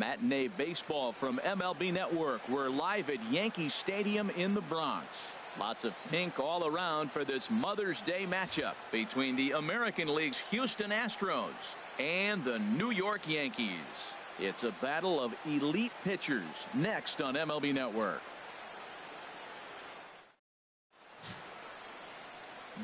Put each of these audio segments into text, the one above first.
Matinee baseball from MLB Network. We're live at Yankee Stadium in the Bronx. Lots of pink all around for this Mother's Day matchup between the American League's Houston Astros and the New York Yankees. It's a battle of elite pitchers next on MLB Network.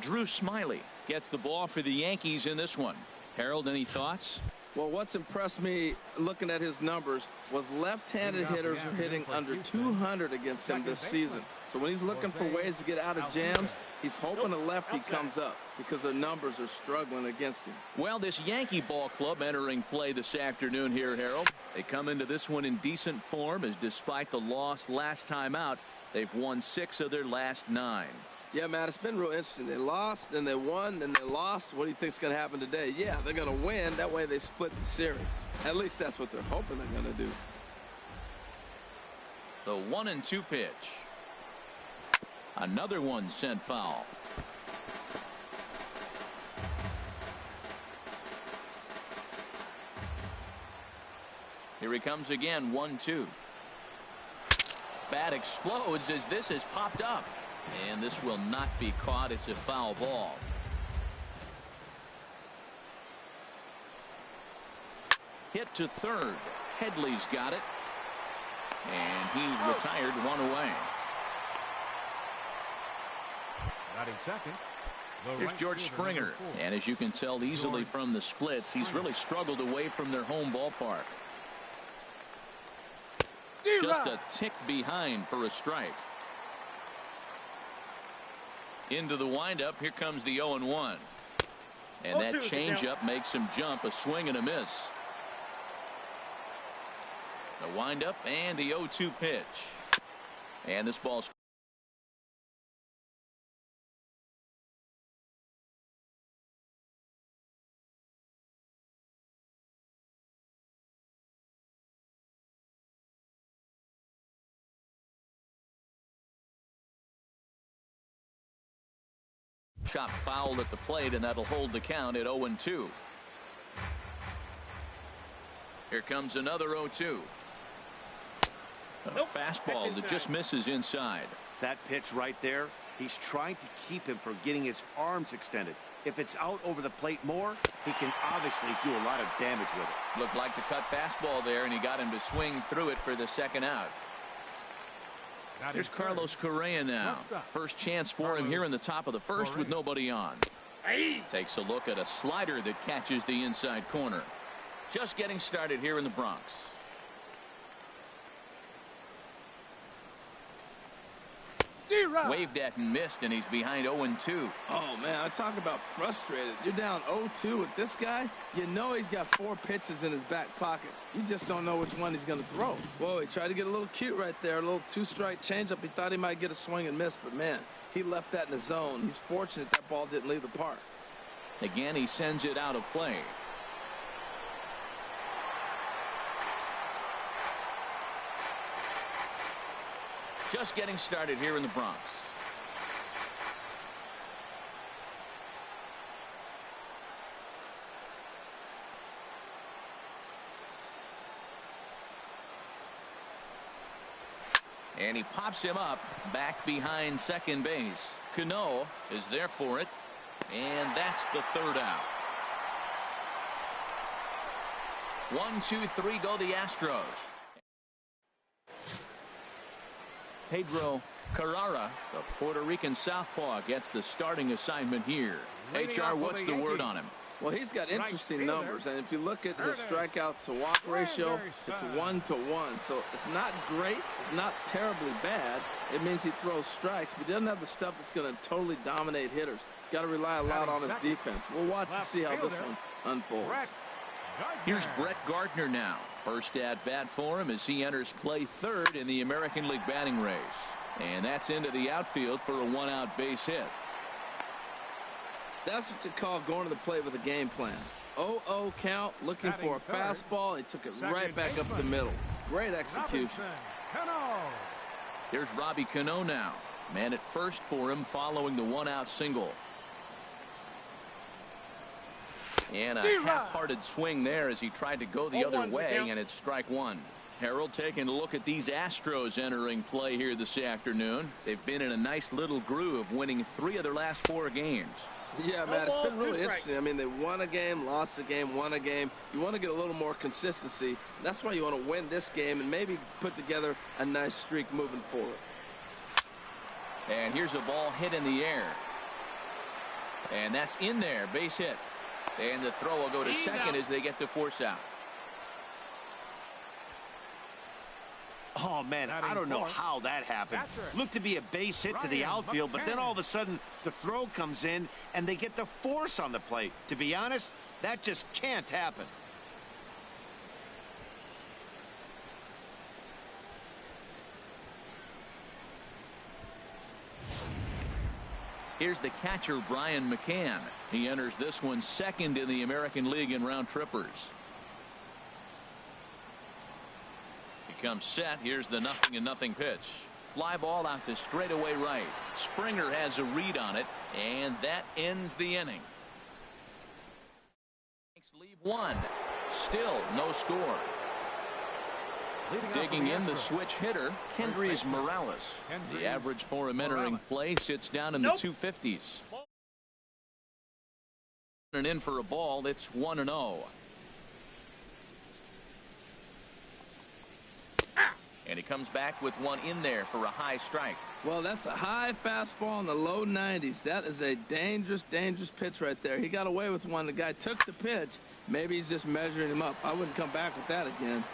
Drew Smyly gets the ball for the Yankees in this one. Harold, any thoughts? Well, what's impressed me looking at his numbers was left-handed hitters are hitting under 200 against him this season. So when he's looking for ways to get out of jams, he's hoping a lefty comes up because their numbers are struggling against him. Well, this Yankee ball club entering play this afternoon here at Harold. They come into this one in decent form, as despite the loss last time out, they've won 6 of their last 9. Yeah, Matt, it's been real interesting. They lost, then they won, then they lost. What do you think's going to happen today? Yeah, they're going to win. That way they split the series. At least that's what they're hoping they're going to do. The 1-2 pitch. Another one sent foul. Here he comes again, 1-2. Bat explodes as this has popped up. And this will not be caught. It's a foul ball. Hit to third. Headley's got it. And he's retired, 1 away. Batting second. Here's George Springer. And as you can tell easily from the splits, he's really struggled away from their home ballpark. Just a tick behind for a strike. Into the windup. Here comes the 0-1. And that changeup makes him jump. A swing and a miss. The windup and the 0-2 pitch. And this ball's shot fouled at the plate, and that'll hold the count at 0-2. Here comes another 0-2. A fastball that just misses inside. That pitch right there, he's trying to keep him from getting his arms extended. If it's out over the plate more, he can obviously do a lot of damage with it. Looked like the cut fastball there, and he got him to swing through it for the second out. Here's Carlos Correa now. First chance for him here in the top of the first with nobody on. Takes a look at a slider that catches the inside corner. Just getting started here in the Bronx. Waved at and missed, and he's behind 0-2. Oh, man, I talk about frustrated. You're down 0-2 with this guy. You know he's got 4 pitches in his back pocket. You just don't know which one he's going to throw. Whoa, he tried to get a little cute right there. A little 2-strike changeup. He thought he might get a swing and miss, but, man, he left that in the zone. He's fortunate that ball didn't leave the park. Again, he sends it out of play. Just getting started here in the Bronx. And he pops him up back behind second base. Cano is there for it. And that's the third out. 1, 2, 3 go the Astros. Pedro Carrara, the Puerto Rican southpaw, gets the starting assignment here. HR, what's the word on him? Well, he's got interesting numbers, and if you look at his strikeouts to walk ratio, it's 1-1. So it's not great, it's not terribly bad. It means he throws strikes, but he doesn't have the stuff that's going to totally dominate hitters. Got to rely a lot on his defense. We'll watch to see how this one unfolds. Here's Brett Gardner now. First at bat for him as he enters play third in the American League batting race. And that's into the outfield for a 1-out base hit. That's what you call going to the plate with a game plan. 0-0 count, looking for a fastball. He took it right back up the middle. Great execution. Here's Robbie Cano now. Man at first for him following the 1-out single. And a half-hearted swing there as he tried to go the other way, and it's strike one. Harold, taking a look at these Astros entering play here this afternoon. They've been in a nice little groove, winning 3 of their last 4 games. Yeah, Matt, it's been really interesting. I mean, they won a game, lost a game, won a game. You want to get a little more consistency. That's why you want to win this game and maybe put together a nice streak moving forward. And here's a ball hit in the air. And that's in there, base hit. And the throw will go to second as they get the force out. Oh, man, I don't know how that happened. Looked to be a base hit to the outfield, but then all of a sudden the throw comes in and they get the force on the plate. To be honest, that just can't happen. Here's the catcher, Brian McCann. He enters this one second in the American League in round trippers. Comes set. Here's the 0-0 pitch. Fly ball out to straightaway right. Springer has a read on it, and that ends the inning. Leave one. Still no score. Digging in the switch hitter, Kendrys Morales. The average for him entering play sits down in the 250s. And in for a ball. It's 1-0. And he comes back with one in there for a high strike. Well, that's a high fastball in the low 90s. That is a dangerous, dangerous pitch right there. He got away with one. The guy took the pitch. Maybe he's just measuring him up. I wouldn't come back with that again.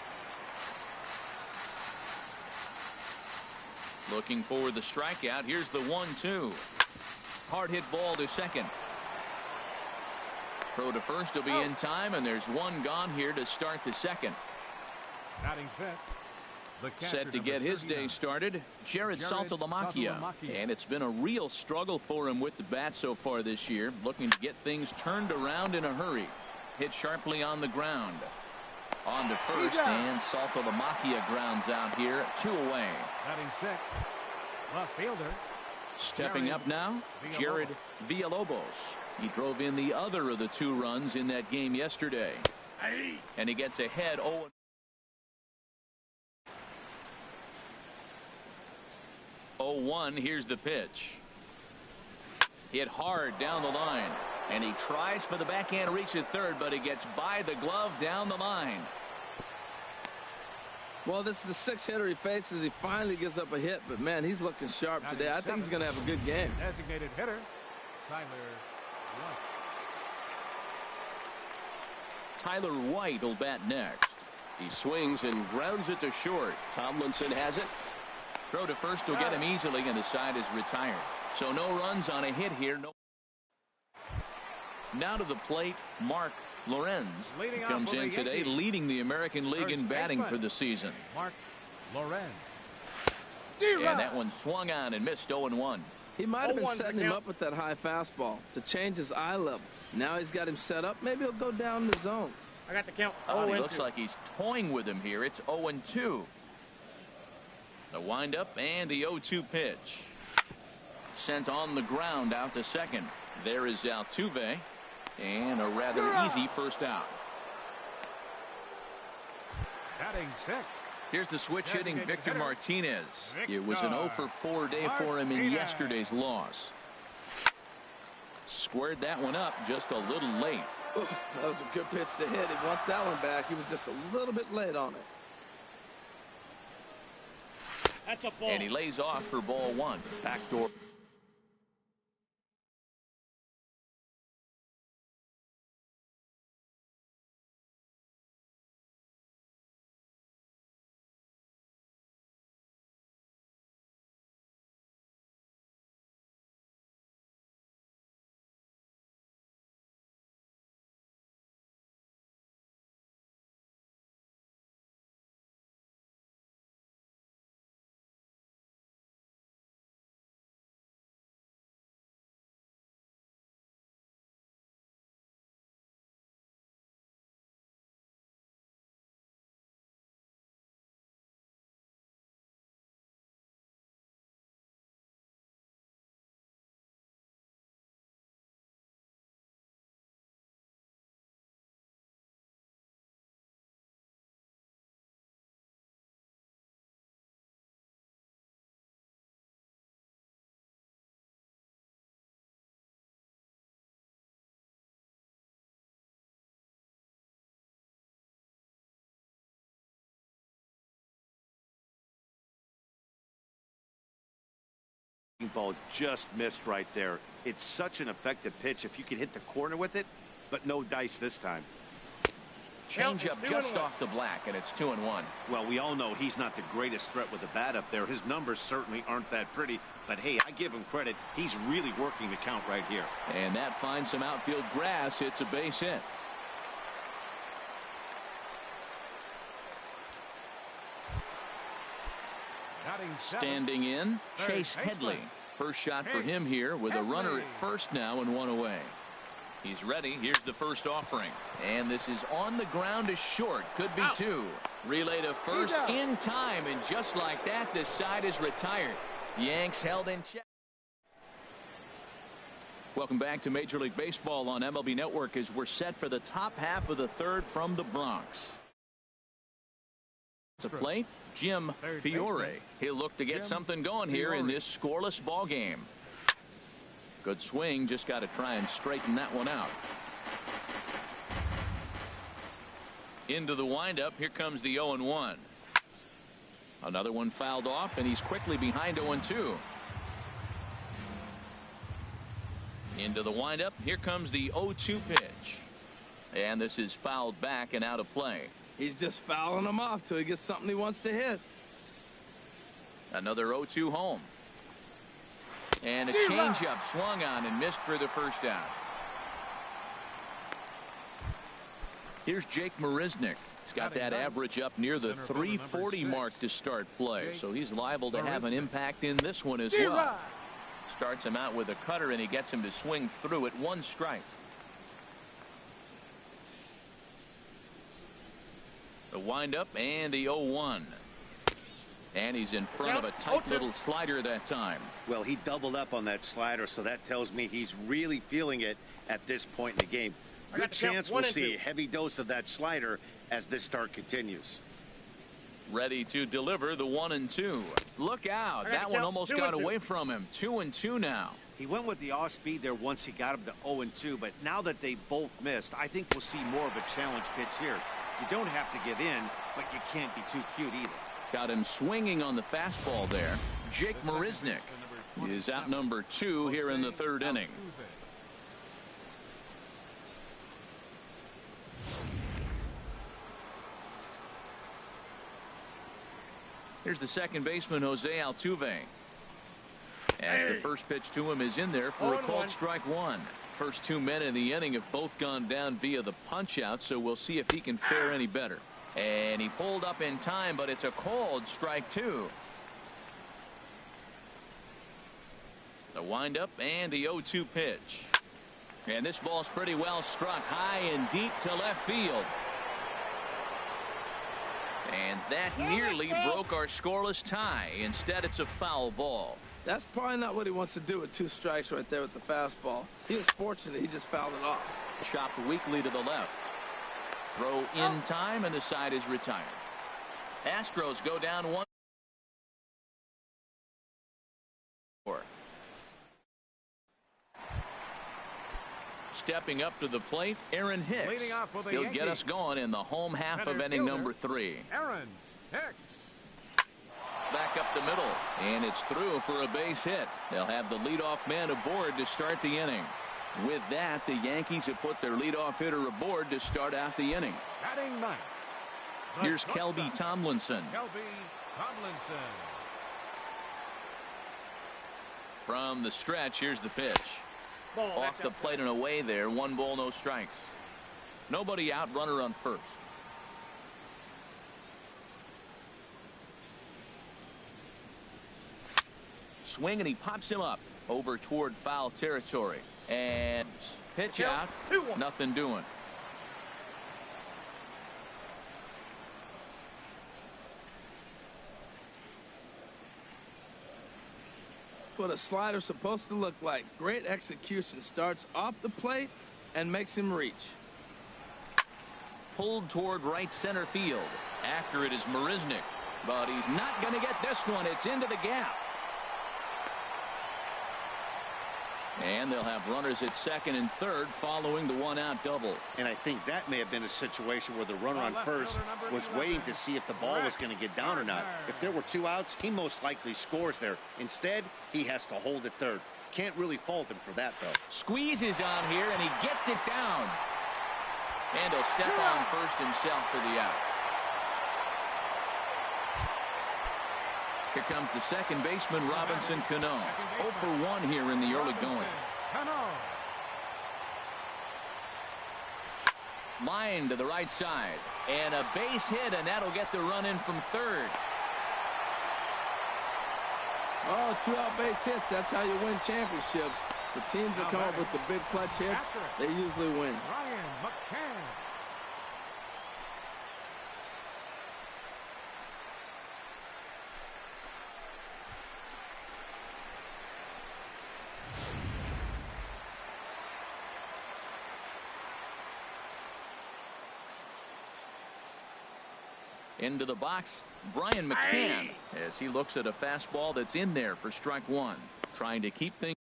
Looking for the strikeout. Here's the 1-2. Hard hit ball to second. Throw to first will be in time, and there's one gone here to start the second. Batting fifth. Set to get his day started, Jared Saltalamacchia. And it's been a real struggle for him with the bat so far this year, looking to get things turned around in a hurry. Hit sharply on the ground. On to first, and Saltalamacchia grounds out here, 2 away. Batting sixth, left fielder. Stepping up now, Jared Villalobos. He drove in the other of the 2 runs in that game yesterday. And he gets ahead 0. 0-1. Here's the pitch. Hit hard down the line, and he tries for the backhand reach at third, but he gets by the glove down the line. Well, this is the 6th hitter he faces. He finally gives up a hit, but man, he's looking sharp today. I think he's going to have a good game. Designated hitter, Tyler White. Tyler White will bat next. He swings and grounds it to short. Tomlinson has it. Throw to first will get him easily, and the side is retired. So no runs on a hit here. Now to the plate, Mark Lorenz comes in today, leading the American League in batting for the season. Mark Lorenz. And that one swung on and missed 0-1. He might have been setting him up with that high fastball to change his eye level. Now he's got him set up. Maybe he'll go down the zone. I got the count. He looks like he's toying with him here. It's 0-2. The windup and the 0-2 pitch. Sent on the ground out to second. There is Altuve, and a rather easy first out. Batting sixth. Here's the switch hitting Victor Martinez. It was an 0-for-4 day for him in yesterday's loss. Squared that one up just a little late. Ooh, that was a good pitch to hit. He wants that one back. He was just a little bit late on it. That's a ball. And he lays off for ball 1. Backdoor. Ball just missed right there. It's such an effective pitch if you can hit the corner with it, but no dice this time. Change up just off the black, and it's 2-1. Well, we all know he's not the greatest threat with the bat up there. His numbers certainly aren't that pretty, but hey, I give him credit. He's really working the count right here. And that finds some outfield grass. It's a base hit. Standing in, Chase Headley. First shot for him here with a runner at first now and one away. He's ready. Here's the first offering. And this is on the ground is short. Could be two. Relay to first in time. And just like that, this side is retired. Yanks held in check. Welcome back to Major League Baseball on MLB Network as we're set for the top half of the third from the Bronx. To plate, Jim Fiore. He'll look to get something going here in this scoreless ball game. Good swing, just got to try and straighten that one out. Into the windup, here comes the 0-1. Another one fouled off, and he's quickly behind 0-2. Into the windup, here comes the 0-2 pitch. And this is fouled back and out of play. He's just fouling him off till he gets something he wants to hit. Another 0-2 home. And a changeup swung on and missed for the first out. Here's Jake Marisnick. He's got that average up near the 340 mark to start play, so he's liable to have an impact in this one as well. Starts him out with a cutter, and he gets him to swing through at one strike. The windup and the 0-1. And he's in front of a tight little slider that time. Well, he doubled up on that slider, so that tells me he's really feeling it at this point in the game. Good chance we'll see a heavy dose of that slider as this start continues. Ready to deliver the 1-2. Look out. That one almost got away from him. 2-2 now. He went with the off speed there once he got him to 0-2, but now that they both missed, I think we'll see more of a challenge pitch here. You don't have to give in, but you can't be too cute either. Got him swinging on the fastball there. Jake Marisnick is out number 2 here in the third inning. Here's the second baseman, Jose Altuve. As the first pitch to him is in there for a called strike one. First 2 men in the inning have both gone down via the punch out, so we'll see if he can fare any better. And he pulled up in time, but it's a called strike two. The windup and the 0-2 pitch. And this ball's pretty well struck high and deep to left field. And that nearly broke our scoreless tie. Instead, it's a foul ball. That's probably not what he wants to do with 2 strikes right there with the fastball. He was fortunate he just fouled it off. Chopped weakly to the left. Throw in time, and the side is retired. Astros go down 1-4. Stepping up to the plate, Aaron Hicks. He'll get us going in the home half of inning number 3. Aaron Hicks. Back up the middle, and it's through for a base hit. They'll have the leadoff man aboard to start the inning. With that, the Yankees have put their leadoff hitter aboard to start out the inning. Batting ninth. Here's Kelby Tomlinson. From the stretch, here's the pitch. Off the plate and away there. 1 ball, no strikes. Nobody out, runner on first. Swing, and he pops him up over toward foul territory. And pitch out. Nothing doing. What a slider's supposed to look like. Great execution. Starts off the plate and makes him reach. Pulled toward right center field. After it is Marisnick. But he's not going to get this one. It's into the gap. And they'll have runners at second and third following the one-out double. And I think that may have been a situation where the runner on first was waiting to see if the ball was going to get down or not. If there were 2 outs, he most likely scores there. Instead, he has to hold at third. Can't really fault him for that, though. Squeezes on here, and he gets it down. And he'll step on first himself for the out. Here comes the second baseman, Robinson Cano. 0 for 1 here in the early going. Line to the right side. And a base hit, and that'll get the run in from third. Oh, 2-out base hits. That's how you win championships. The teams that come up with the big clutch hits, they usually win. Ryan McCann. Into the box, Brian McCann, as he looks at a fastball that's in there for strike one, trying to keep things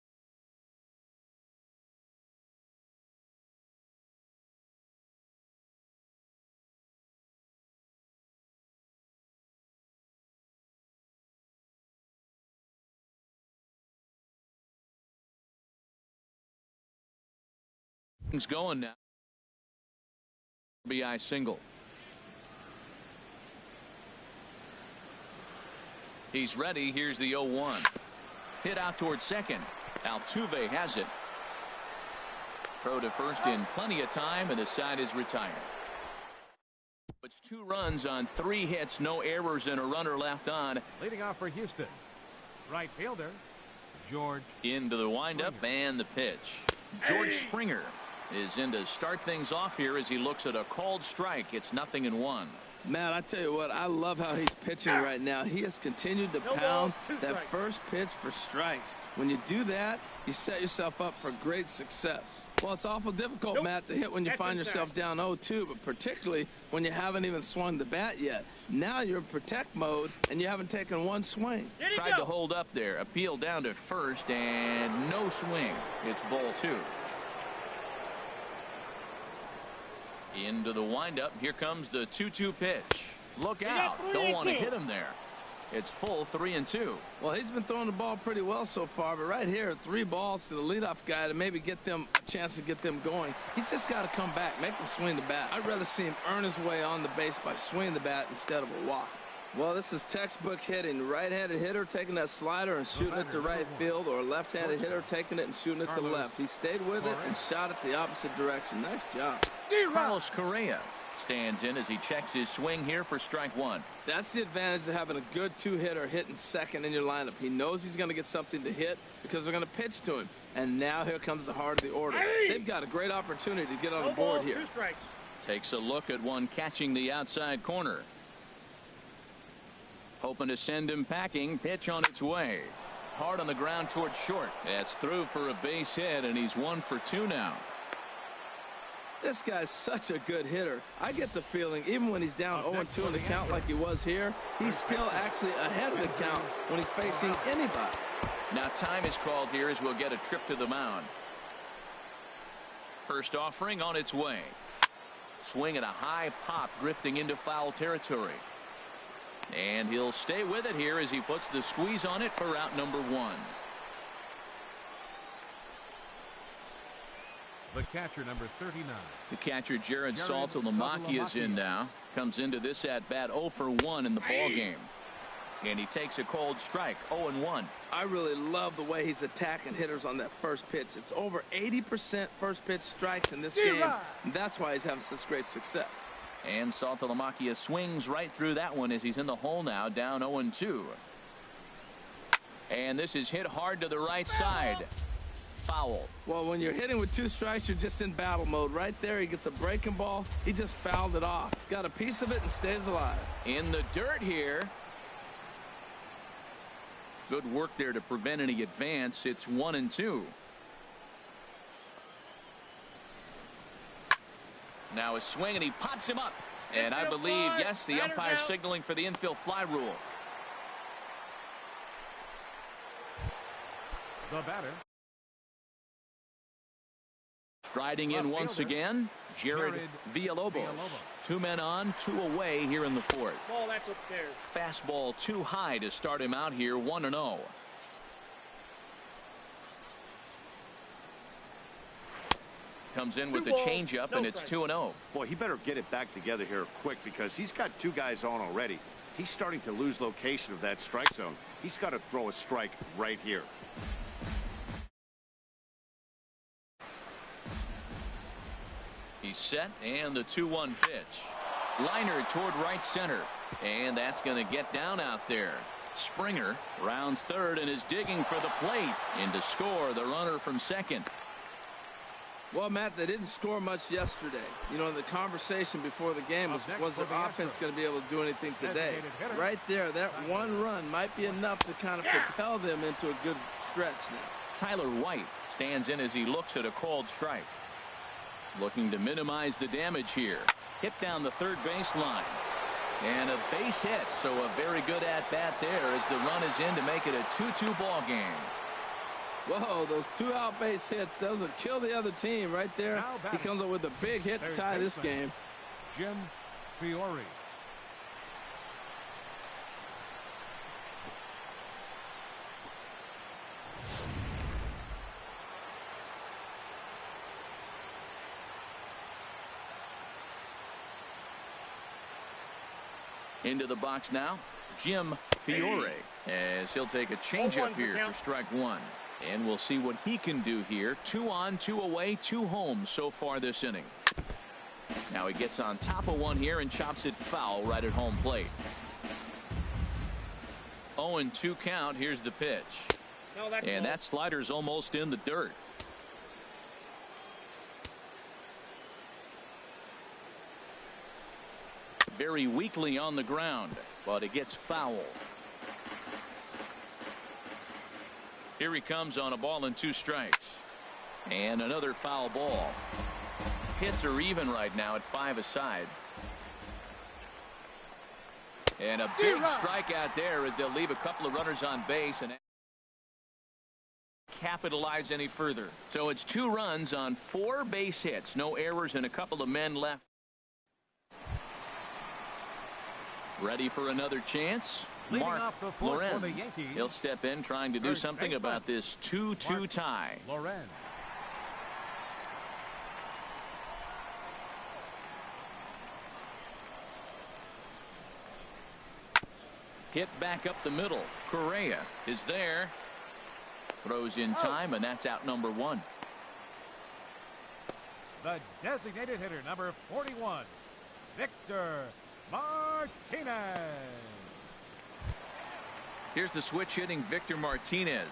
going now. RBI single. He's ready. Here's the 0-1. Hit out towards second. Altuve has it. Throw to first in plenty of time, and the side is retired. It's 2 runs on 3 hits, no errors, and a runner left on. Leading off for Houston, right fielder George. Into the windup and the pitch. George Springer is in to start things off here as he looks at a called strike. It's 0-1. Man, I tell you what, I love how he's pitching right now. He has continued to pound that first pitch for strikes. When you do that, you set yourself up for great success. Well, it's awful difficult, Matt, to hit when you find yourself down 0-2, but particularly when you haven't even swung the bat yet. Now you're in protect mode, and you haven't taken one swing. Tried to hold up there. Appeal down to first, and no swing. It's ball 2. Into the windup. Here comes the 2-2 pitch. Look out. Don't want to hit him there. It's full 3-2. Well, he's been throwing the ball pretty well so far, but right here, 3 balls to the leadoff guy to maybe get them a chance to get them going. He's just got to come back, make him swing the bat. I'd rather see him earn his way on the base by swinging the bat instead of a walk. Well, this is textbook hitting. Right-handed hitter taking that slider and shooting it to right field, or a left-handed hitter taking it and shooting it to left. He stayed with it and shot it the opposite direction. Nice job. Carlos Correa stands in as he checks his swing here for strike 1. That's the advantage of having a good 2-hitter hitting second in your lineup. He knows he's going to get something to hit because they're going to pitch to him. And now here comes the heart of the order. They've got a great opportunity to get on the board here. Takes a look at one catching the outside corner. Hoping to send him packing. Pitch on its way. Hard on the ground towards short. That's through for a base hit, and he's 1 for 2 now. This guy's such a good hitter. I get the feeling even when he's down 0-2 in the count like he was here, he's still actually ahead of the count when he's facing anybody. Now time is called here as we'll get a trip to the mound. First offering on its way. Swing at a high pop, drifting into foul territory. And he'll stay with it here as he puts the squeeze on it for out number 1. The catcher, number 39. The catcher, Jared Saltalamacchia, is in now. Comes into this at bat 0 for 1 in the ball game. And he takes a cold strike, 0-1. I really love the way he's attacking hitters on that first pitch. It's over 80% first pitch strikes in this game. And that's why he's having such great success. And Saltalamacchia swings right through that one as he's in the hole now, down 0-2. And this is hit hard to the right side. Foul. Well, when you're hitting with 2 strikes, you're just in battle mode. Right there, he gets a breaking ball. He just fouled it off. Got a piece of it and stays alive. In the dirt here. Good work there to prevent any advance. It's 1-2. Now a swing, and he pops him up. And I believe, yes, the umpire signaling for the infield fly rule. The batter, Striding in once again, Jared Villalobos. 2 men on, 2 away here in the 4th. Ball, that's upstairs. Fastball too high to start him out here, 1-0. Comes in with the changeup, and it's 2-0. Boy, he better get it back together here quick because he's got 2 guys on already. He's starting to lose location of that strike zone. He's got to throw a strike right here. He's set, and the 2-1 pitch. Liner toward right center, and that's going to get down out there. Springer rounds third and is digging for the plate. In to score the runner from second. Well, Matt, they didn't score much yesterday. You know, the conversation before the game was their offense going to be able to do anything today? Right there, that 1 run might be enough to kind of propel them into a good stretch now. Tyler White stands in as he looks at a called strike. Looking to minimize the damage here. Hit down the third baseline. And a base hit, so a very good at-bat there as the run is in to make it a 2-2 ball game. Whoa, those 2 out base hits, those will kill the other team right there. He comes up with a big hit to tie this game. Jim Fiore. Into the box now, Jim Fiore, as he'll take a changeup here for strike 1. And we'll see what he can do here. 2 on, 2 away, 2 home so far this inning. Now he gets on top of one here and chops it foul right at home plate. 0-2 count. Here's the pitch. And that slider's almost in the dirt. Very weakly on the ground, but it gets foul. Here he comes on a ball and 2 strikes. And another foul ball. Hits are even right now at 5 aside. And a big strikeout there as they'll leave a couple of runners on base and capitalize any further. So it's 2 runs on 4 base hits. No errors and a couple of men left. Ready for another chance? Mark Lorenz. He'll step in trying to do something about this 2-2 tie. Lorenz. Hit back up the middle. Correa is there. Throws in time, and that's out number 1. The designated hitter, number 41, Victor Martinez. Here's the switch hitting Victor Martinez.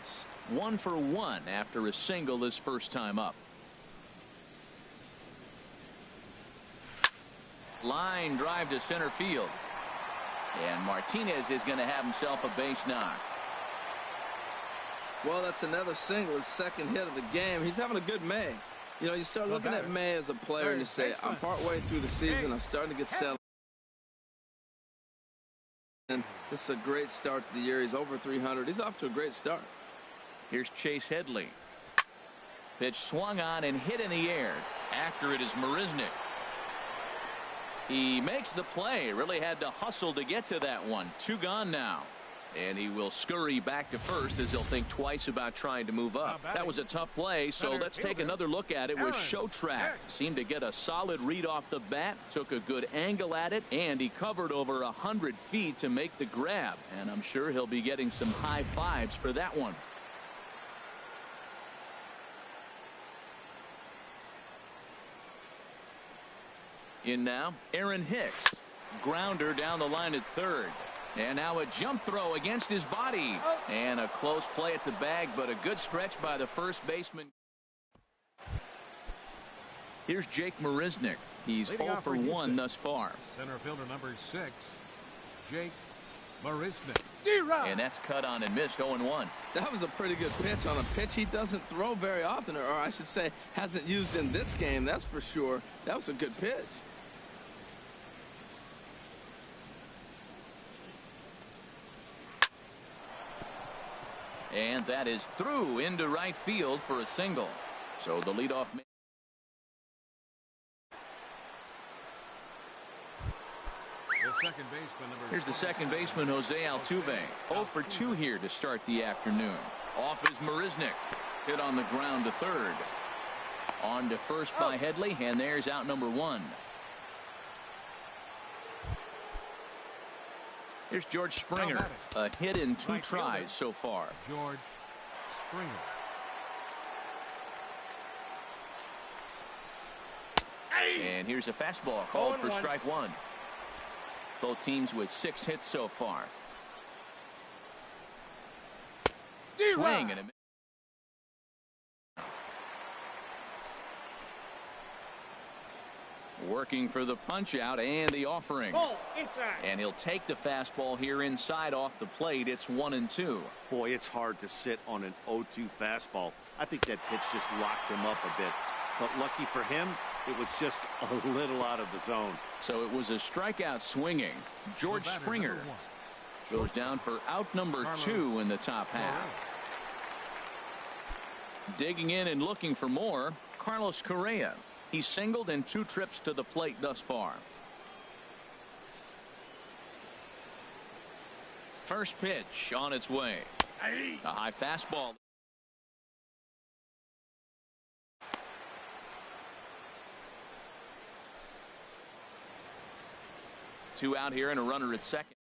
1 for 1 after a single his first time up. Line drive to center field. And Martinez is going to have himself a base knock. Well, that's another single, his second hit of the game. He's having a good May. You know, you start looking at May as a player and you say, I'm partway through the season. I'm starting to get settled. And this is a great start to the year. He's over 300. He's off to a great start. Here's Chase Headley. Pitch swung on and hit in the air. After it is Marisnick. He makes the play. Really had to hustle to get to that one. 2 gone now. And he will scurry back to first as he'll think twice about trying to move up. That was a tough play, so let's take another look at it with Showtrack. Seemed to get a solid read off the bat, took a good angle at it, and he covered over 100 feet to make the grab. And I'm sure he'll be getting some high fives for that one. In now, Aaron Hicks. Grounder down the line at third. And now a jump throw against his body. And a close play at the bag, but a good stretch by the first baseman. Here's Jake Marisnick. He's 0 for 1 thus far. Center fielder number 6, Jake Marisnick. And that's cut on and missed. 0-1. That was a pretty good pitch on a pitch he doesn't throw very often, or I should say hasn't used in this game, that's for sure. That was a good pitch. And that is through into right field for a single. So the leadoff man second baseman, Here's the second baseman, Jose Altuve. 0 for 2 here to start the afternoon. Off is Marisnick. Hit on the ground to third. On to first by Headley, and there's out number 1. Here's George Springer. A hit in 2 tries so far. George Springer. And here's a fastball called for strike 1. Both teams with 6 hits so far. Swing and a working for the punch out and the offering. And he'll take the fastball here inside off the plate. It's 1-2. Boy, it's hard to sit on an 0-2 fastball. I think that pitch just locked him up a bit. But lucky for him, it was just a little out of the zone. So it was a strikeout swinging. George Springer goes down for out number 2 in the top half. Digging in and looking for more, Carlos Correa. He's singled in 2 trips to the plate thus far. First pitch on its way. A high fastball. Two out here and a runner at second.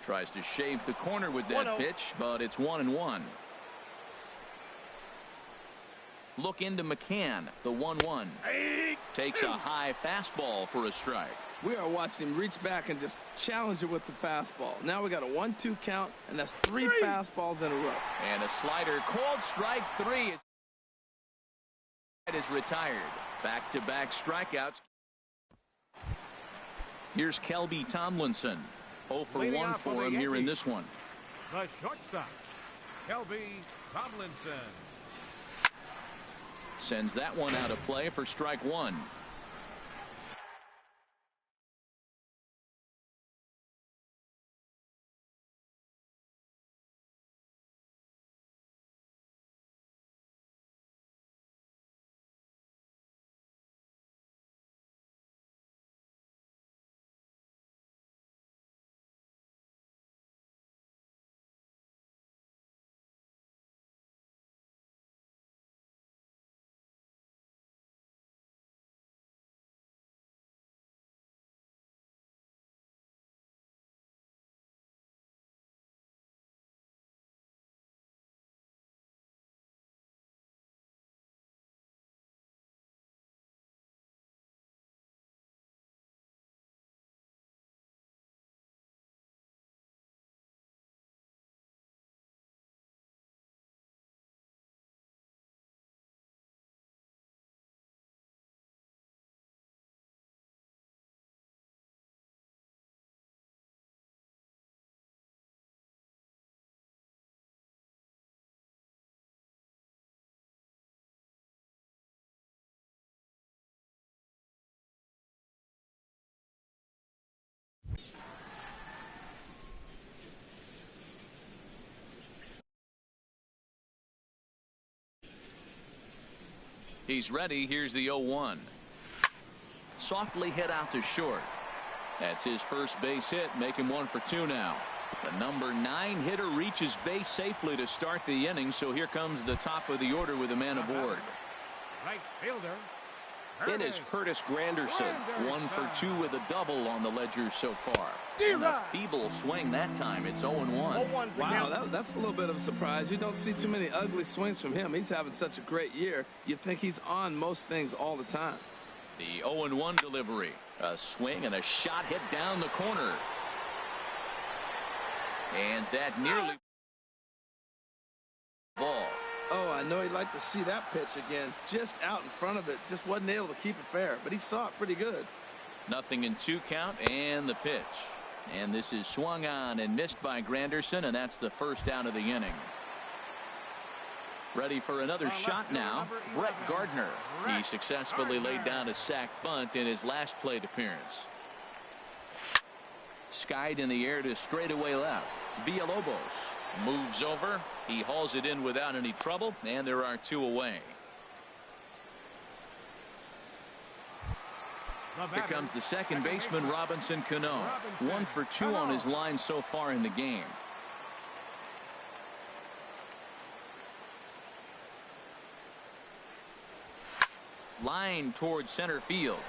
Tries to shave the corner with that pitch, but it's 1-1. Look into McCann, the 1-1. Takes a high fastball for a strike. We are watching him reach back and just challenge it with the fastball. Now we got a 1-2 count, and that's 3 fastballs in a row. And a slider called strike 3. Is retired. Back-to-back strikeouts. Here's Kelby Tomlinson. 0 for 1 for him here in this one. The shortstop, Kelby Tomlinson. Sends that one out of play for strike 1. He's ready. Here's the 0-1. Softly hit out to short. That's his first base hit. Make him 1 for 2 now. The number 9 hitter reaches base safely to start the inning. So here comes the top of the order with a man aboard. Right fielder. It is Curtis Granderson. 1 for 2 with a double on the ledger so far. And a feeble swing that time. It's 0-1. Wow, that's a little bit of a surprise. You don't see too many ugly swings from him. He's having such a great year. You think he's on most things all the time. The 0-1 delivery. A swing and a shot hit down the corner. And that nearly ball. Oh, I know he'd like to see that pitch again. Just out in front of it. Just wasn't able to keep it fair. But he saw it pretty good. Nothing in 2 count and the pitch. And this is swung on and missed by Granderson, and that's the first out of the inning. Ready for another shot now. Brett Gardner. He successfully laid down a sac bunt in his last plate appearance. Skied in the air to straightaway left. Villalobos moves over. He hauls it in without any trouble, and there are 2 away. Here comes the second baseman, Robinson Cano. 1 for 2 on his line so far in the game. Line towards center field.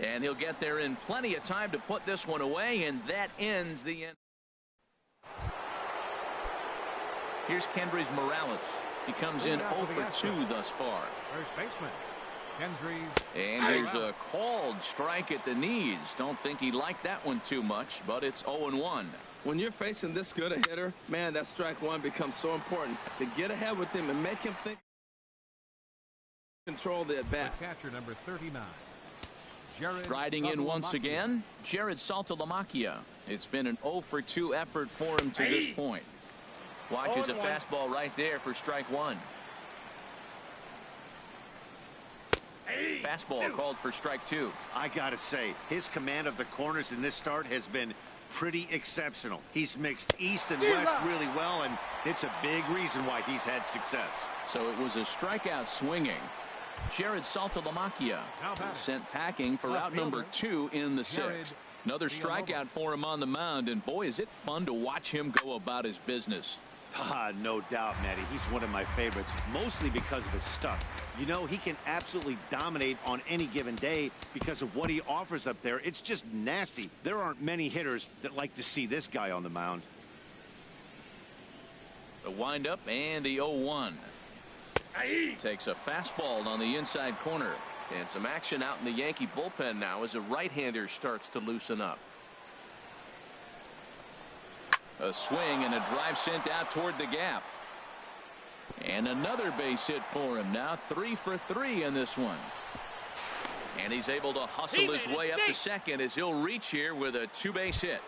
And he'll get there in plenty of time to put this one away, and that ends the end. Here's Kendrys Morales. He comes in 0 for 2 thus far. First baseman, Kendrys. And there's a called strike at the knees. Don't think he liked that one too much, but it's 0-1. When you're facing this good a hitter, man, that strike one becomes so important to get ahead with him and make him think, control the at bat. The catcher, number 39. Riding in once again, Jared Saltalamacchia. It's been an 0 for 2 effort for him to this point. Watches a fastball right there for strike one. Fastball called for strike two. I gotta say, his command of the corners in this start has been pretty exceptional. He's mixed east and west really well, and it's a big reason why he's had success. So it was a strikeout swinging. Jared Saltalamacchia sent packing for out number 2 in the 6th. Another strikeout for him on the mound, and boy, is it fun to watch him go about his business. No doubt, Matty. He's one of my favorites, mostly because of his stuff. You know, he can absolutely dominate on any given day because of what he offers up there. It's just nasty. There aren't many hitters that like to see this guy on the mound. The windup and the 0-1. Takes a fastball on the inside corner, and some action out in the Yankee bullpen now as a right-hander starts to loosen up. A swing and a drive sent out toward the gap, and another base hit for him. Now 3 for 3 in this one, and he's able to hustle his way up to second as he'll reach here with a 2-base hit.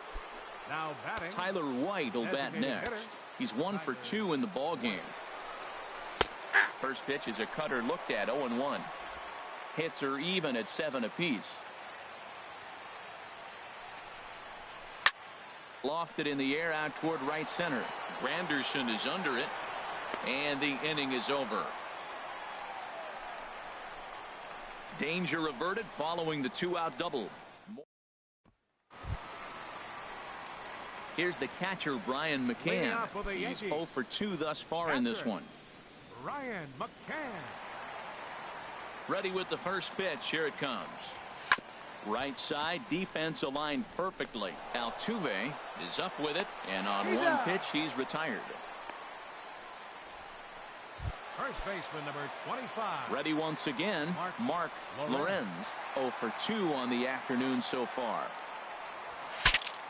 Now batting, Tyler White will bat next. He's 1 for 2 in the ball game. First pitch is a cutter looked at, 0-1. Hits are even at 7 apiece. Lofted in the air out toward right center. Granderson is under it, and the inning is over. Danger averted following the 2-out double. Here's the catcher, Brian McCann. He's 0 for 2 thus far in this one. Ryan McCann. Ready with the first pitch. Here it comes. Right side, defense aligned perfectly. Altuve is up with it, and on one pitch he's retired. First baseman, number 25. Ready once again, Mark Lorenz. 0 for 2 on the afternoon so far.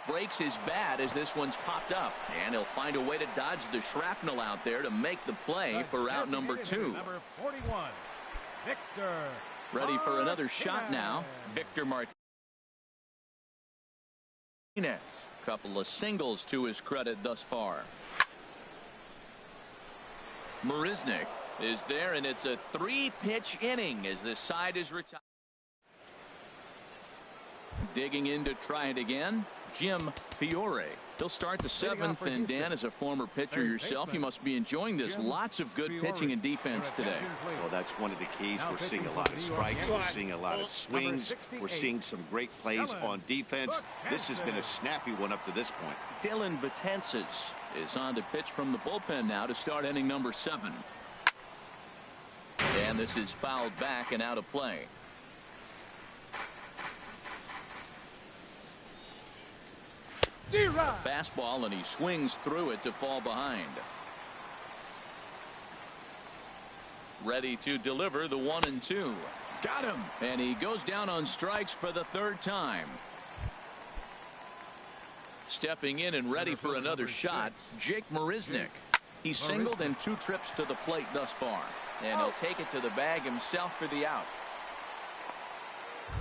Breaks his bat as this one's popped up, and he'll find a way to dodge the shrapnel out there to make the play for out number 2. Number 41, Victor. Ready for another shot now, Victor Martinez. Couple of singles to his credit thus far. Marisnick is there, and it's a 3-pitch inning as this side is retired. Digging in to try it again, Jim Fiore. He'll start the 7th, and Dan, as a former pitcher yourself, you must be enjoying this. Lots of good pitching and defense today. Well, that's one of the keys. We're seeing a lot of strikes. We're seeing a lot of swings. We're seeing some great plays on defense. This has been a snappy one up to this point. Dylan Betances is on to pitch from the bullpen now to start inning number 7. And this is fouled back and out of play. Fastball, and he swings through it to fall behind. Ready to deliver the 1-2. Got him, and he goes down on strikes for the 3rd time. Stepping in and ready for another shot, Jake Marisnick. He's singled in 2 trips to the plate thus far, and he'll take it to the bag himself for the out.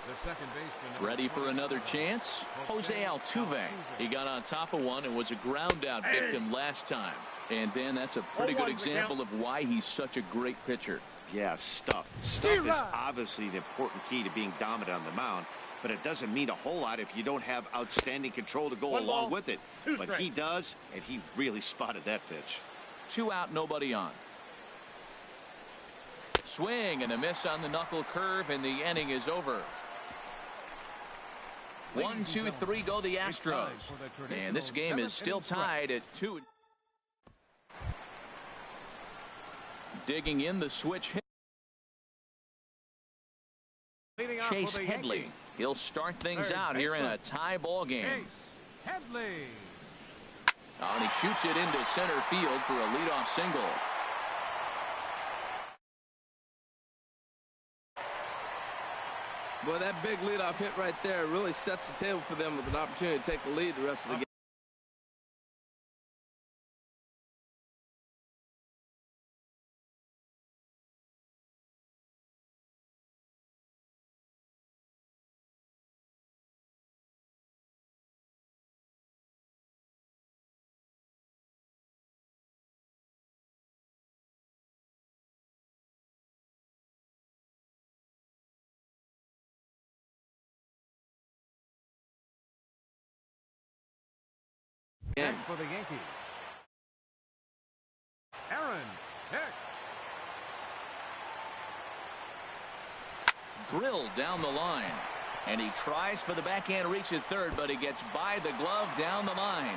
The second baseman, ready for another chance, Jose Altuve. He got on top of one and was a ground out victim last time. And then that's a pretty good example of why he's such a great pitcher. Yeah, stuff. Stuff is obviously the important key to being dominant on the mound. but it doesn't mean a whole lot if you don't have outstanding control to go along with it. But he does, and he really spotted that pitch. 2 out, nobody on. Swing and a miss on the knuckle curve, and the inning is over. 1, 2, 3 go the Astros. And this game is still tied at 2. Digging in the switch hit. Chase Headley. He'll start things out here in a tie ball game. Headley. Oh, and he shoots it into center field for a leadoff single. Boy, that big leadoff hit right there really sets the table for them with an opportunity to take the lead the rest of the game. Next for the Yankees, Aaron Hicks. Drilled down the line, and he tries for the backhand reach at third, but he gets by the glove down the line.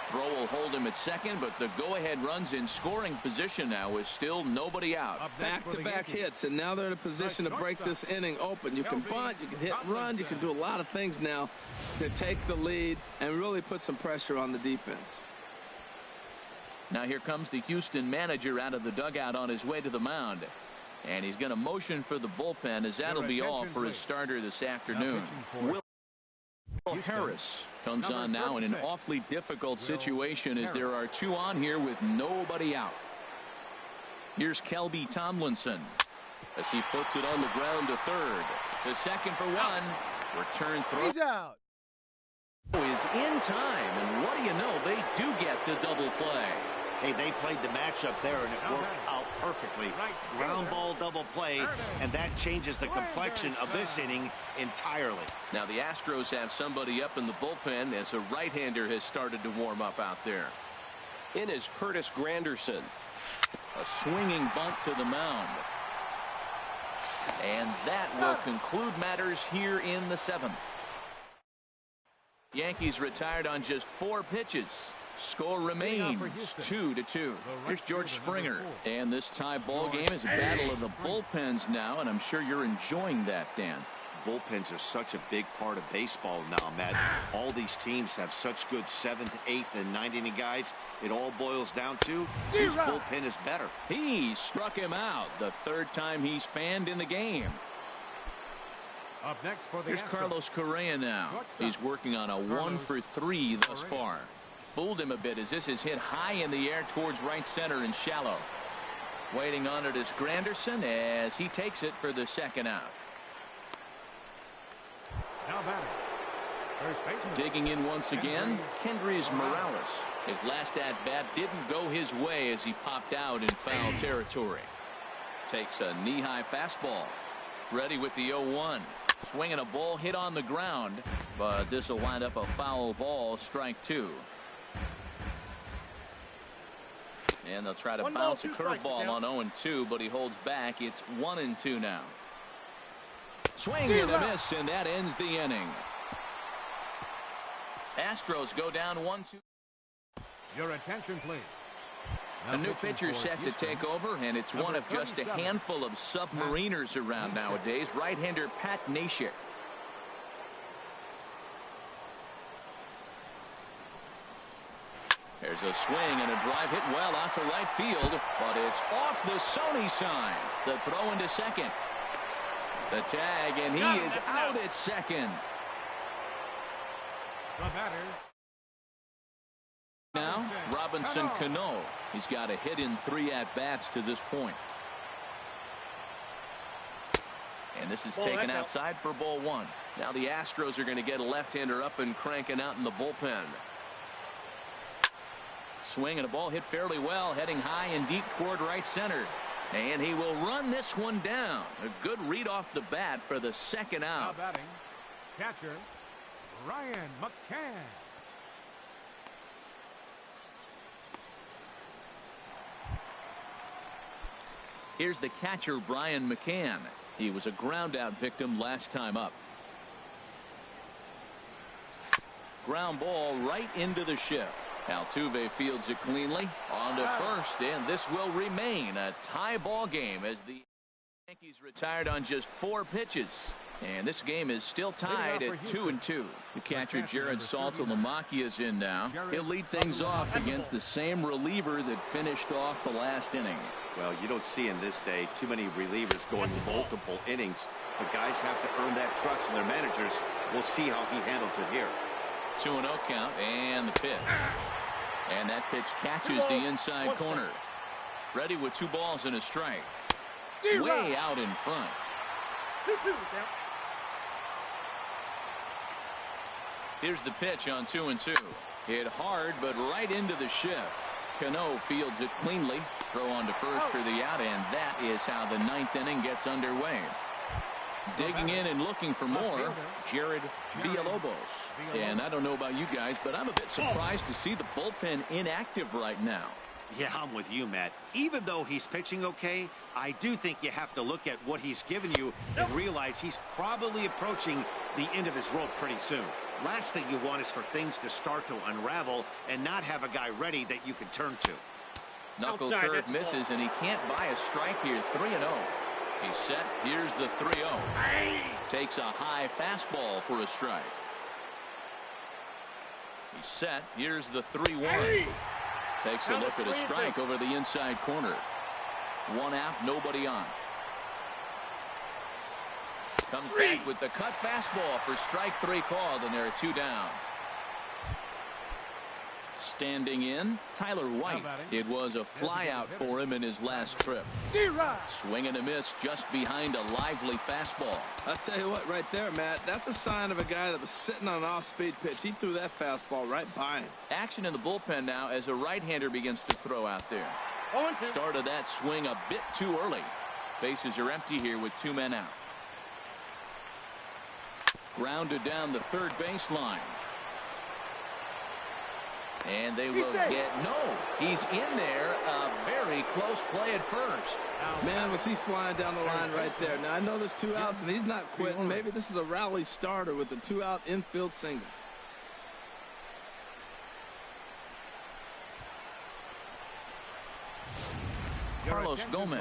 Throw will hold him at second, but the go-ahead runs in scoring position now with still nobody out. Back-to-back hits, and now they're in a position to break this inning open. You can bunt, you can hit and run, you can do a lot of things now to take the lead and really put some pressure on the defense. Now here comes the Houston manager out of the dugout on his way to the mound. And he's going to motion for the bullpen, as that'll be all for his starter this afternoon. Will Harris comes on now in an awfully difficult situation as there are 2 on here with nobody out. Here's Kelby Tomlinson as he puts it on the ground to third. The second for 1. Return throw. He's out. Is in time, and what do you know, they do get the double play. Hey, they played the matchup there, and it worked out perfectly. Ground ball double play, and that changes the complexion of this inning entirely. Now the Astros have somebody up in the bullpen as a right-hander has started to warm up out there. In is Curtis Granderson. A swinging bunt to the mound. And that will conclude matters here in the 7th. Yankees retired on just 4 pitches. Score remains 2-2. Here's George Springer. And this tie ball game is a battle of the bullpens now, and I'm sure you're enjoying that, Dan. Bullpens are such a big part of baseball now, Matt. All these teams have such good 7th, 8th, and 9th inning guys. It all boils down to whose bullpen is better. He struck him out the 3rd time he's fanned in the game. Up next for the Here's Carlos Correa now. He's working on a 1 for 3 thus far. Fooled him a bit as this is hit high in the air towards right center and shallow. Waiting on it is Granderson as he takes it for the 2nd out. Now batting, first baseman. Digging in once again, Kendrys Morales. His last at-bat didn't go his way as he popped out in foul territory. Takes a knee-high fastball. Ready with the 0-1. Swinging a ball hit on the ground, but this will wind up a foul ball, strike 2. And they'll try to bounce a curveball on 0-2, but he holds back. It's 1-2 now. Swing and a miss, and that ends the inning. Astros go down 1-2. Your attention, please. A new pitcher set to take over, and it's one of just a handful of submariners around nowadays. Right-hander Pat Neshek. There's a swing and a drive hit well out to right field, but it's off the Sony sign. The throw into second. The tag, and he is out at second. The batter. Now, Robinson Cano. He's got a hit in 3 at-bats to this point. And this is taken outside for ball 1. Now the Astros are going to get a left-hander up and cranking out in the bullpen. Swing and a ball hit fairly well, heading high and deep toward right center. And he will run this one down. A good read off the bat for the 2nd out. catcher, Ryan McCann. Here's the catcher, Brian McCann. He was a ground-out victim last time up. Ground ball right into the shift. Altuve fields it cleanly on to first, and this will remain a tie ball game as the Yankees retired on just 4 pitches. And this game is still tied at 2-2. The catcher, Jared Saltalamacchia, is in now. He'll lead things off against the same reliever that finished off the last inning. Well, you don't see in this day too many relievers going multiple innings. The guys have to earn that trust from their managers. We'll see how he handles it here. 2-0 count, and the pitch. And that pitch catches the inside corner. Ready with 2 balls and a strike. Way out in front. 2-2. Here's the pitch on 2-2. Hit hard, but right into the shift. Cano fields it cleanly. Throw on to first for the out, and that is how the 9th inning gets underway. Digging in and looking for more, Jared Villalobos. And I don't know about you guys, but I'm a bit surprised to see the bullpen inactive right now. Yeah, I'm with you, Matt. Even though he's pitching okay, I do think you have to look at what he's given you and realize he's probably approaching the end of his rope pretty soon. Last thing you want is for things to start to unravel and not have a guy ready that you can turn to. Knuckle curve misses, and he can't buy a strike here. 3-0. He's set. Here's the 3-0. Takes a high fastball for a strike. He's set. Here's the 3-1. Takes a look at a strike over the inside corner. 1 out, nobody on. Comes back with the cut fastball for strike 3 called, and there are 2 down. Standing in, Tyler White. It was a flyout for him in his last trip. Swing and a miss just behind a lively fastball. I'll tell you what, right there, Matt, that's a sign of a guy that was sitting on an off-speed pitch. He threw that fastball right by him. Action in the bullpen now as a right-hander begins to throw out there. Started that swing a bit too early. Bases are empty here with 2 men out. Grounded down the third baseline. And they will get he's in there. A very close play at first. Man, was he flying down the line right there. Now I know there's 2 outs and he's not quitting. Maybe this is a rally starter with a 2-out infield single. Carlos Gomez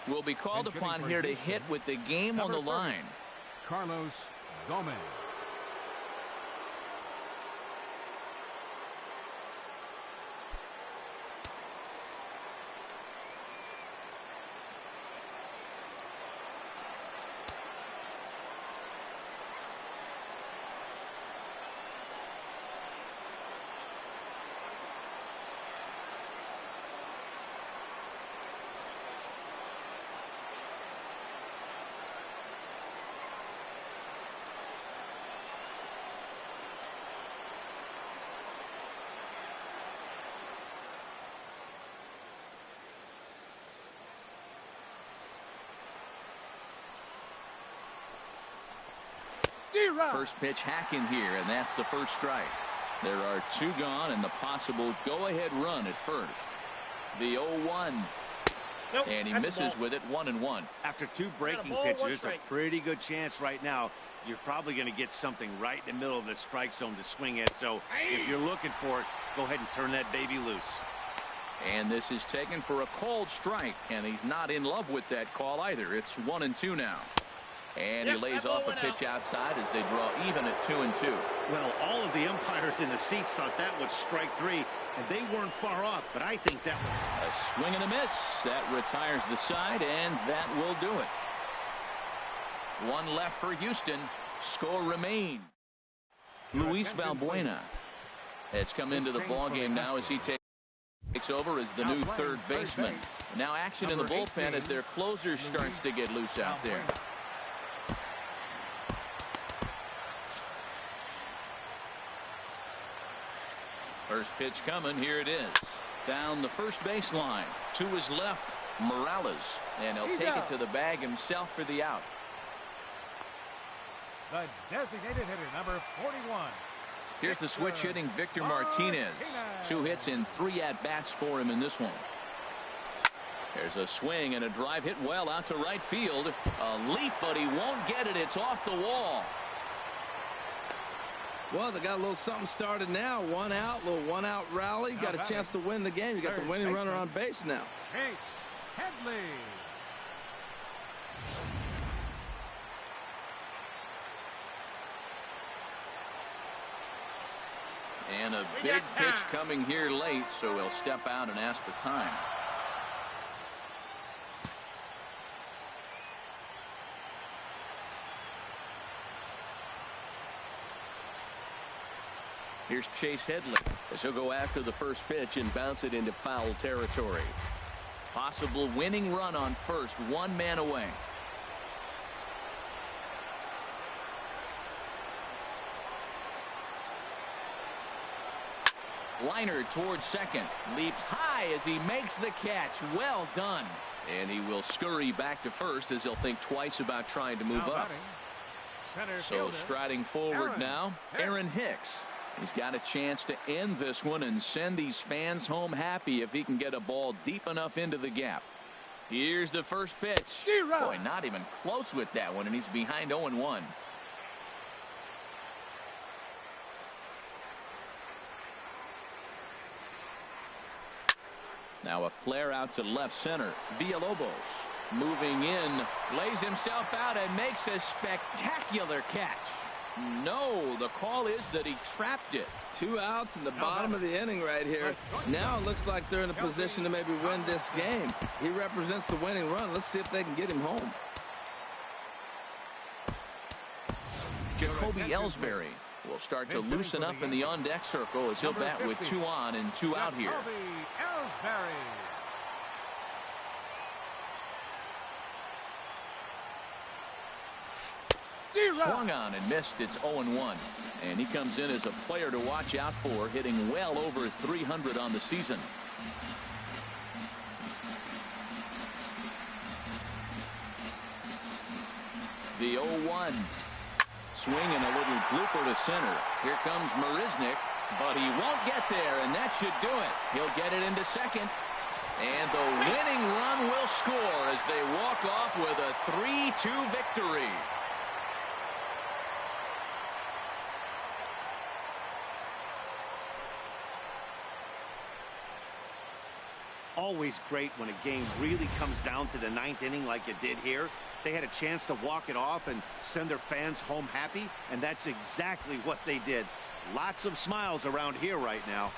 will be called upon here to hit with the game on the line. Carlos Gomez. First pitch hacking here, and that's the first strike. There are 2 gone and the possible go-ahead run at first. The 0-1. And he misses with it. 1-1. After 2 breaking pitches, a pretty good chance right now. You're probably going to get something right in the middle of the strike zone to swing at. So if you're looking for it, go ahead and turn that baby loose. And this is taken for a called strike, and he's not in love with that call either. It's 1-2 now. And he lays off a pitch outside as they draw even at 2-2. Well, all of the umpires in the seats thought that was strike 3, and they weren't far off, but I think that was a swing and a miss. That retires the side, and that will do it. 1 left for Houston. Score remains. Luis Valbuena has come into the ballgame now as he takes over as the new third baseman. Now action in the bullpen as their closer starts to get loose out there. First pitch coming. Here it is. Down the first baseline. To his left, Morales. And he'll take it to the bag himself for the out. The designated hitter, number 41. Here's the switch hitting Victor Martinez. 2 hits and 3 at-bats for him in this one. There's a swing and a drive hit well out to right field. A leap, but he won't get it. It's off the wall. Well, they got a little something started now. 1 out, little 1-out rally. Got a chance to win the game. You got the winning runner on base now. Chase Headley. And a big pitch coming here late, so he'll step out and ask for time. Here's Chase Headley as he'll go after the first pitch and bounce it into foul territory. Possible winning run on first, 1 man away. Liner towards second. Leaps high as he makes the catch. Well done. And he will scurry back to first as he'll think twice about trying to move up. So striding forward now, Aaron Hicks. He's got a chance to end this one and send these fans home happy if he can get a ball deep enough into the gap. Here's the first pitch. Boy, not even close with that one, and he's behind 0-1. Now a flare out to left center. Villalobos moving in, lays himself out and makes a spectacular catch. No, the call is that he trapped it. 2 outs in the bottom of the inning right here. Now it looks like they're in a position to maybe win this game. He represents the winning run. Let's see if they can get him home. Jacoby Ellsbury will start to loosen up in the on-deck circle as he'll bat with 2 on and 2 out here. Swung on and missed. It's 0-1. And he comes in as a player to watch out for, hitting well over 300 on the season. The 0-1. Swing and a little blooper to center. Here comes Marisnick, but he won't get there, and that should do it. He'll get it into second. And the winning run will score as they walk off with a 3-2 victory. Always great when a game really comes down to the 9th inning like it did here. They had a chance to walk it off and send their fans home happy, and that's exactly what they did. Lots of smiles around here right now.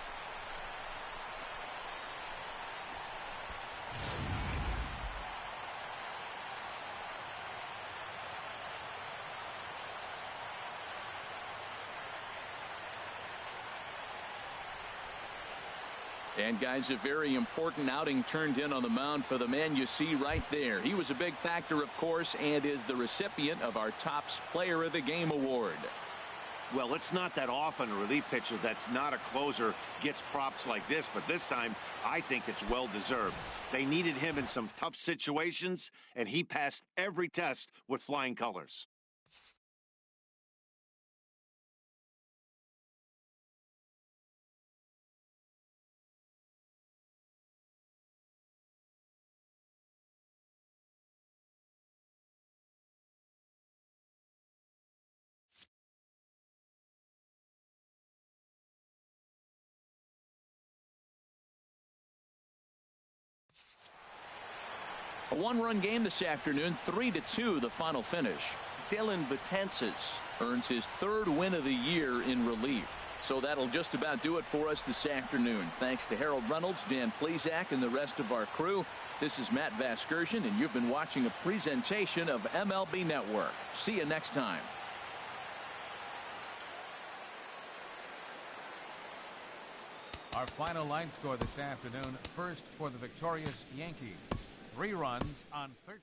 And guys, a very important outing turned in on the mound for the man you see right there. He was a big factor, of course, and is the recipient of our Topps Player of the Game award. Well, it's not that often a relief pitcher that's not a closer gets props like this, but this time I think it's well deserved. They needed him in some tough situations, and he passed every test with flying colors. A 1-run game this afternoon, 3-2 the final finish. Dylan Betances earns his 3rd win of the year in relief. So that'll just about do it for us this afternoon. Thanks to Harold Reynolds, Dan Plesac, and the rest of our crew. This is Matt Vasgersian, and you've been watching a presentation of MLB Network. See you next time. Our final line score this afternoon. First for the victorious Yankees. 3 runs on 13.